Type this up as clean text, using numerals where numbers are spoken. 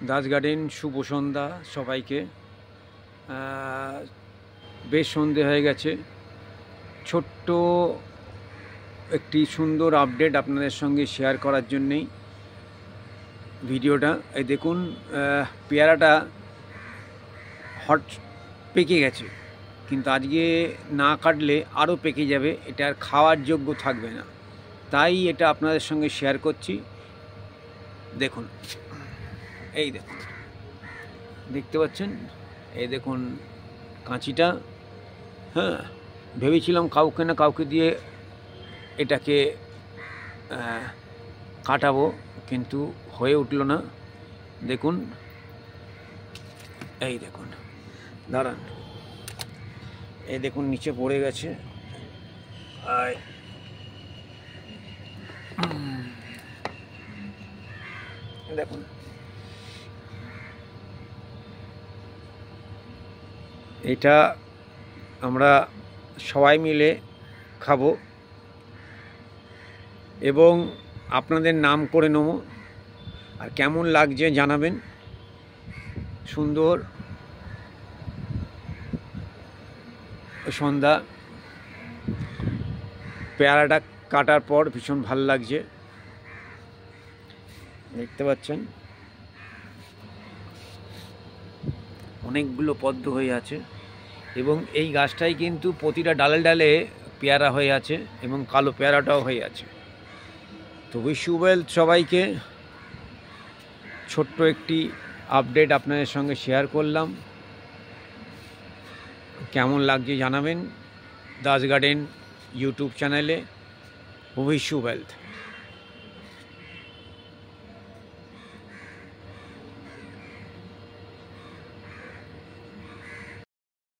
Das garden শুভ সন্ধ্যা সবাইকে। বেশ সন্ধে হয়ে গেছে। ছোট্ট একটি সুন্দর আপডেট আপনাদের সঙ্গে শেয়ার করার জন্যেই ভিডিওটা। এই দেখুন, পেয়ারাটা হট পেকে গেছে, কিন্তু আজকে না কাটলে আরও পেকে যাবে, এটা আর খাওয়ার যোগ্য থাকবে না। তাই এটা আপনাদের সঙ্গে শেয়ার করছি। দেখুন, এই দেখুন, দেখতে পাচ্ছেন, এই দেখুন কাঁচিটা। হ্যাঁ, ভেবেছিলাম কাউকে না কাউকে দিয়ে এটাকে কাটাবো, কিন্তু হয়ে উঠল না। দেখুন, এই দেখুন, দাঁড়ান, এই দেখুন নিচে পড়ে গেছে। আর দেখুন, এটা আমরা সবাই মিলে খাবো এবং আপনাদের নাম করে নেব। আর কেমন লাগছে জানাবেন। সুন্দর সন্ধ্যা, পেয়ারাটা কাটার পর ভীষণ ভালো লাগছে, দেখতে পাচ্ছেন অনেকগুলো পদ্ম হয়ে আছে এবং এই গাছটাই কিন্তু প্রতিটা ডালে ডালে পেয়ারা হয়ে আছে এবং কালো পেয়ারাটাও হয়ে আছে। তো উইশ ইউ ওয়েল সবাইকে। ছোট্ট একটি আপডেট আপনাদের সঙ্গে শেয়ার করলাম। কেমন লাগছে জানাবেন দাস গার্ডেন ইউটিউব চ্যানেলে। Wish you wealth.